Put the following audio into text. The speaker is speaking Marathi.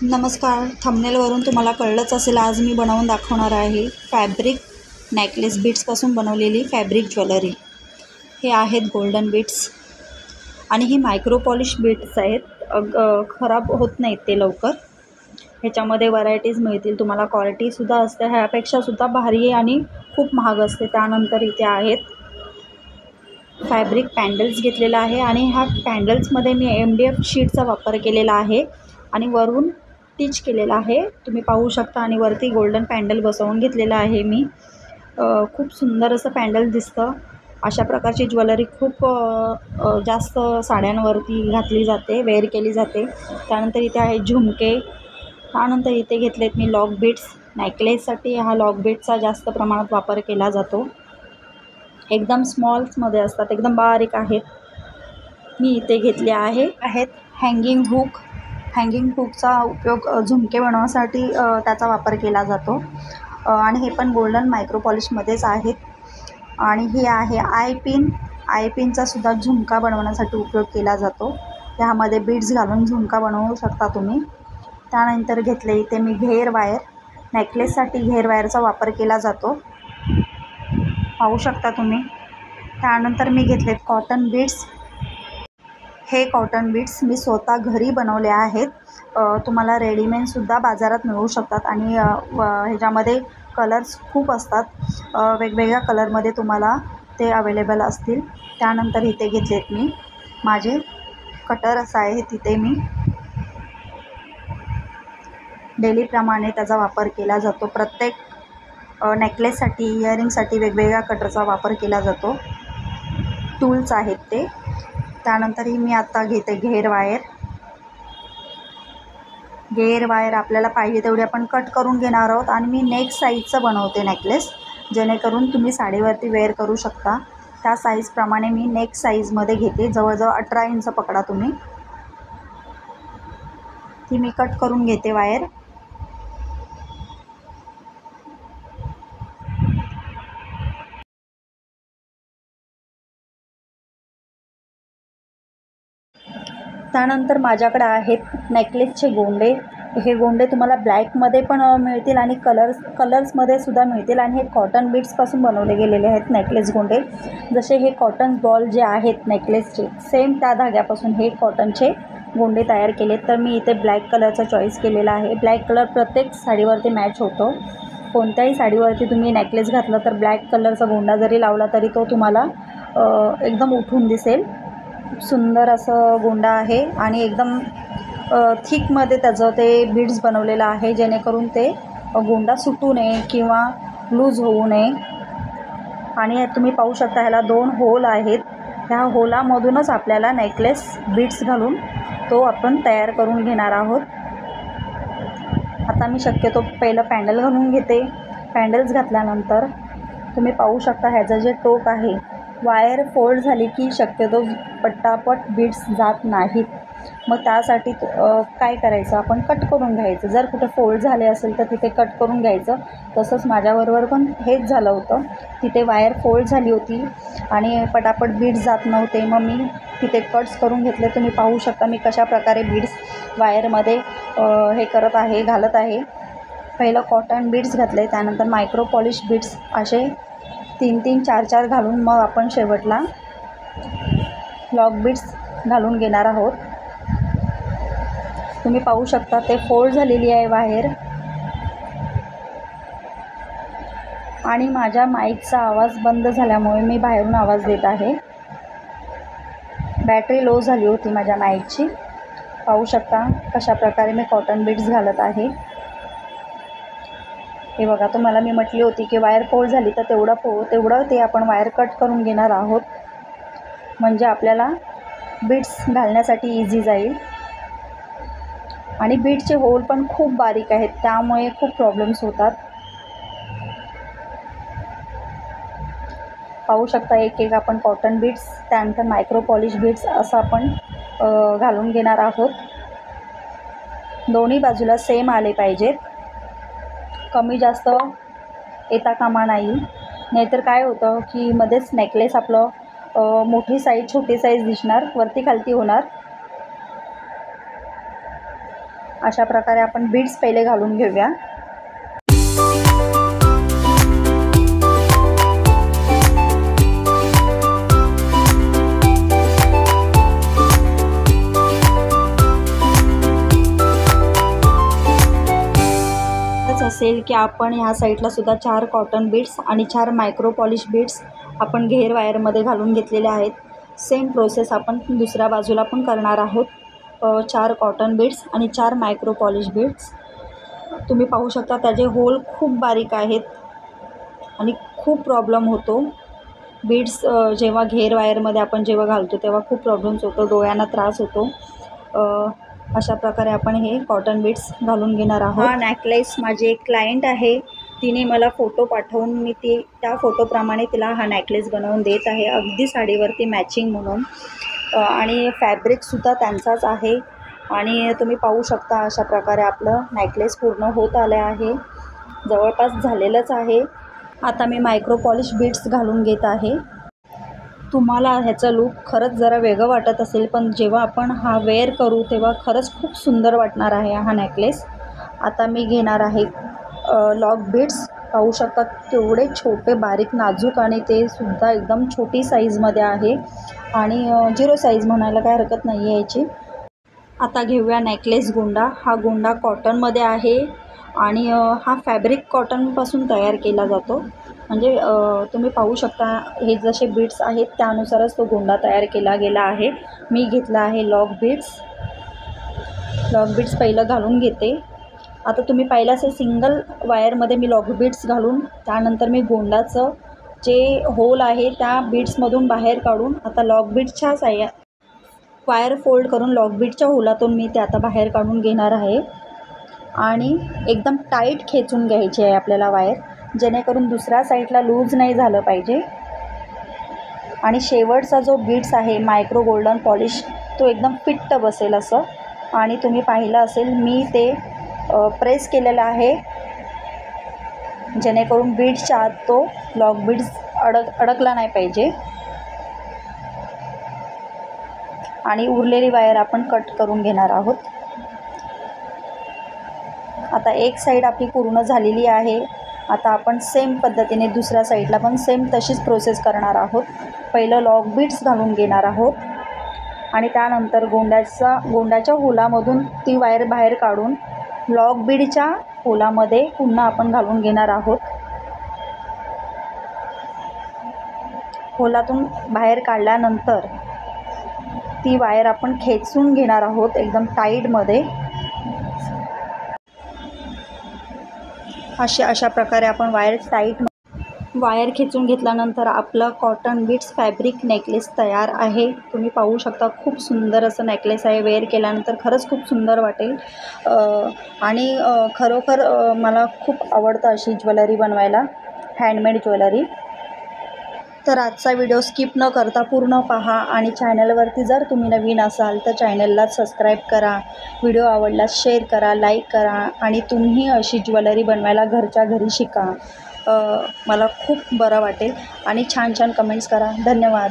नमस्कार. थंबनेलवरून तुम्हाला कळलंच असेल, आज मी बनवून दाखवणार आहे फॅब्रिक नेकलेस बीड्सपासून बनवलेली फॅब्रिक ज्वेलरी. हे आहेत गोल्डन बीड्स आणि ही मायक्रो पॉलिश बीड्स आहेत. खराब होत नाहीत ते लवकर. ह्याच्यामध्ये व्हरायटीज मिळतील तुम्हाला, क्वालिटीसुद्धा असते ह्यापेक्षासुद्धा भारी आहे आणि खूप महाग असते. त्यानंतर इथे आहेत फॅब्रिक पॅन्डल्स घेतलेला आहे आणि ह्या पॅन्डल्समध्ये मी MDF शीटचा वापर केलेला आहे आणि वरून स्टिच केलेला आहे, तुम्ही पाहू शकता. आणि वरती गोल्डन पॅन्डल बसवून घेतलेलं आहे मी. खूप सुंदर असं पॅन्डल दिसतं. अशा प्रकारची ज्वेलरी खूप जास्त साड्यांवरती घातली जाते, वेअर केली जाते. त्यानंतर इथे आहे झुमके. त्यानंतर इथे घेतलेत मी लॉक बीड्स. नेकलेससाठी हा लॉक बीड्सचा जास्त प्रमाणात वापर केला जातो. एकदम स्मॉल्समध्ये असतात, एकदम बारीक आहेत. मी इथे घेतले आहेत हँगिंग हुक. हँगिंग हुकचा उपयोग झुमके बनवण्यासाठी त्याचा वापर केला जातो आणि हे पण गोल्डन मायक्रो पॉलिशमध्येच आहेत. आणि हे आहे आय पिनचा सुद्धा झुमका बनवण्यासाठी उपयोग केला जातो. ह्यामध्ये बीड्स घालून झुमका बनवू शकता तुम्ही. त्यानंतर घेतले इथे मी घेर वायर. नेकलेससाठी घेर वायरचा वापर केला जातो, पाहू शकता तुम्ही. त्यानंतर मी घेतलेत कॉटन बीड्स. हे कॉटन बीड्स मी स्वतः घरी बनवले आहेत. तुम्हाला रेडीमेडसुद्धा बाजारात मिळू शकतात आणि ह्याच्यामध्ये कलर्स खूप असतात. वेगवेगळ्या कलरमध्ये तुम्हाला ते अवेलेबल असतील. त्यानंतर इथे घेतलेत मी माझे कटर असं आहे, तिथे मी डेलीप्रमाणे त्याचा वापर केला जातो. प्रत्येक नेकलेससाठी, इयरिंगसाठी वेगवेगळ्या कटरचा वापर केला जातो. टूल्स आहेत ते. त्यानंतरही मी आता घेते घेर वायर. घेर वायर आपल्याला पाहिजे तेवढी आपण कट करून घेणार आहोत आणि मी नेक साईजचं बनवते नेकलेस, जेणेकरून तुम्ही साडीवरती वेअर करू शकता. त्या साईजप्रमाणे मी नेक साईजमध्ये घेते. जवळजवळ 18 इंच पकडा तुम्ही. ती मी कट करून घेते वायर. त्यानंतर माझ्याकडे आहेत नेकलेसचे गोंडे. हे गोंडे तुम्हाला ब्लॅकमध्ये पण मिळतील आणि कलर्समध्ये सुद्धा मिळतील आणि हे कॉटन बीड्सपासून बनवले गेलेले आहेत नेकलेस गोंडे. जसे हे कॉटन बॉल जे आहेत नेकलेसचे, सेम त्या धाग्यापासून हे कॉटनचे गोंडे तयार केलेत. तर मी इथे ब्लॅक कलरचा चॉईस केलेला आहे. ब्लॅक कलर प्रत्येक साडीवरती मॅच होतो. कोणत्याही साडीवरती तुम्ही नेकलेस घातला तर ब्लॅक कलरचा गोंडा जरी लावला तरी तो तुम्हाला एकदम उठून दिसेल. सुंदर असं गोंडा आहे आणि एकदम थिकमध्ये त्याचं ते बीड्स बनवलेलं आहे, जेणेकरून ते गोंडा सुटू नये किंवा लूज होऊ नये. आणि तुम्ही पाहू शकता ह्याला 2 होल आहेत. ह्या होलामधूनच आपल्याला नेकलेस बीड्स घालून तो आपण तयार करून घेणार आहोत. आता मी शक्यतो पहिलं पॅन्डल घालून घेते. पॅन्डल्स घातल्यानंतर तुम्ही पाहू शकता ह्याचं जे टोक आहे, वायर फोल्ड झाली की शक्यतो पटापट बीड्स जात नाहीत. मग त्यासाठी काय करायचं, आपण कट करून घ्यायचं. जर कुठे फोल्ड झाले असेल तर तिथे कट करून घ्यायचं. तसंच माझ्याबरोबर पण हेच झालं होतं. तिथे वायर फोल्ड झाली होती आणि पटापट बीड्स जात नव्हते. मग मी तिथे कट्स करून घेतले. तुम्ही पाहू शकता मी कशा प्रकारे बीड्स वायरमध्ये हे करत आहे, घालत आहे. पहिलं कॉटन बीड्स घातले, त्यानंतर मायक्रो पॉलिश बीड्स असे 3-3, 4-4 घालून मग आपण शेवटला लॉक बीड्स घालून घेणार आहोत. तुम्ही पाहू शकता ते फोल्ड झालेली आहे वायर. आणि माझ्या माईकचा आवाज बंद झाल्यामुळे मी बाहेरून आवाज देत आहे. बॅटरी लो झाली होती माझ्या माईकची. पाहू शकता कशा प्रकारे मी कॉटन बीड्स घालत आहे. हे बघा, तुम्हाला मी म्हटली होती की वायर फोल्ड झाली तर तेवढं ते आपण वायर कट करून घेणार आहोत, म्हणजे आपल्याला बीड्स घालण्यासाठी इझी जाईल. आणि बीडचे होल पण खूप बारीक आहेत, त्यामुळे खूप प्रॉब्लेम्स होतात. पाहू शकता एक एक आपण कॉटन बीड्स, त्यानंतर मायक्रो पॉलिश बीड्स असं आपण घालून घेणार आहोत. दोन्ही बाजूला सेम आले पाहिजेत, कमी जास्त येता कामा नाही. नाहीतर काय होतं की मध्येच नेकलेस आपलं मोठी साईज छोटी साईज दिसणार, वरती खालती होणार. अशा प्रकारे आपण बीड्स पहिले घालून घेऊया. असेल की आपण ह्या साईडला सुद्धा 4 कॉटन बीड्स आणि 4 मायक्रो पॉलिश बीड्स आपण घेर वायरमध्ये घालून घेतलेले आहेत. सेम प्रोसेस आपण दुसऱ्या बाजूला पण करणार आहोत. 4 कॉटन बीड्स आणि 4 मायक्रो पॉलिश बीड्स. तुम्ही पाहू शकता त्याचे होल खूप बारीक आहेत आणि खूप प्रॉब्लेम होतो. बीड्स जेव्हा घेर वायरमध्ये आपण जेव्हा घालतो तेव्हा खूप प्रॉब्लेम्स होतो, डोळ्यांना त्रास होतो. अशा प्रकारे आपण हे कॉटन बीड्स घालून घेणार आहोत. हा नेकलेस माझी एक क्लायंट आहे, तिने मला फोटो पाठवून मी त्या फोटोप्रमाणे तिला हा नेकलेस बनवून देत आहे, अगदी साडीवरती मॅचिंग म्हणून. आणि फॅब्रिकसुद्धा त्यांचाच आहे. आणि तुम्ही पाहू शकता अशा प्रकारे आपलं नेकलेस पूर्ण होत आलं आहे, जवळपास झालेलंच आहे. आता मी मायक्रो पॉलिश बीड्स घालून घेत आहे. तुम्हाला ह्याचं लूक खरंच जरा वेगळं वाटत असेल, पण जेव्हा आपण हा वेअर करू तेव्हा खरंच खूप सुंदर वाटणार आहे हा नेकलेस. आता मी घेणार आहे लॉक बीड्स. पाहू शकता केवढे छोटे बारीक नाजूक आणि ते सुद्धा एकदम छोटी साईजमध्ये आहे आणि 0 साईज म्हणायला काय हरकत नाही आहे याची. आता घेऊया नेकलेस गोंडा. हा गोंडा कॉटनमध्ये आहे आणि हा फॅब्रिक कॉटनपासून तयार केला जातो. म्हणजे तुम्ही पाहू शकता हे जसे बीड्स आहेत त्यानुसारच तो गोंडा तयार केला गेला आहे. मी घेतला आहे लॉक बीड्स. लॉक बीड्स पहिलं घालून घेते. आता तुम्ही पाहिलं असेल सिंगल वायरमध्ये मी लॉक बीड्स घालून त्यानंतर मी गोंडाचं जे होल आहे त्या बीड्समधून बाहेर काढून आता लॉक बीड्सच्या वायर फोल्ड करून लॉक बीडच्या होलातून मी ते आता बाहेर काढून घेणार आहे. आणि एकदम टाईट खेचून घ्यायची आहे आपल्याला वायर, जेणेकरून दुसऱ्या साईडला लूज नाही झालं पाहिजे. आणि शेवटचा जो बीड्स आहे मायक्रो गोल्डन पॉलिश तो एकदम फिट्ट बसेल असं. आणि तुम्ही पाहिलं असेल मी ते प्रेस केलेलं आहे, जेणेकरून बीड्सच्या आत तो लॉक बीड्स अडकला नाही पाहिजे. आणि उरलेली वायर आपण कट करून घेणार आहोत. आता एक साईड आपली पूर्ण झालेली आहे. आता आपण सेम पद्धतीने दुसऱ्या साईडला पण सेम तशीच प्रोसेस करणार आहोत. पहिलं लॉक बीड्स घालून घेणार आहोत आणि त्यानंतर गोंड्याच्या होलामधून ती वायर बाहेर काढून लॉक बीडच्या होलामध्ये पुन्हा आपण घालून घेणार आहोत. होलातून बाहेर काढल्यानंतर ती वायर आपण खेचून घेणार आहोत एकदम टाईटमध्ये. अशा प्रकारे आपण वायर खेचून घेतल्यानंतर आपलं कॉटन बीड्स फॅब्रिक नेकलेस तयार आहे. तुम्ही पाहू शकता खूप सुंदर असं नेकलेस आहे. वेअर केल्यानंतर खरंच खूप सुंदर वाटेल. आणि खरोखर मला खूप आवडतं अशी ज्वेलरी बनवायला, हँडमेड ज्वेलरी. तर आजचा व्हिडिओ स्किप न करता पूर्ण पहा आणि चॅनलवरती जर तुम्ही नवीन असाल तर चॅनलला सबस्क्राईब करा. व्हिडिओ आवडल्यास शेअर करा, लाईक करा आणि तुम्ही अशी ज्वेलरी बनवायला घरच्या घरी शिका. मला खूप बरं वाटेल आणि छान छान कमेंट्स करा. धन्यवाद.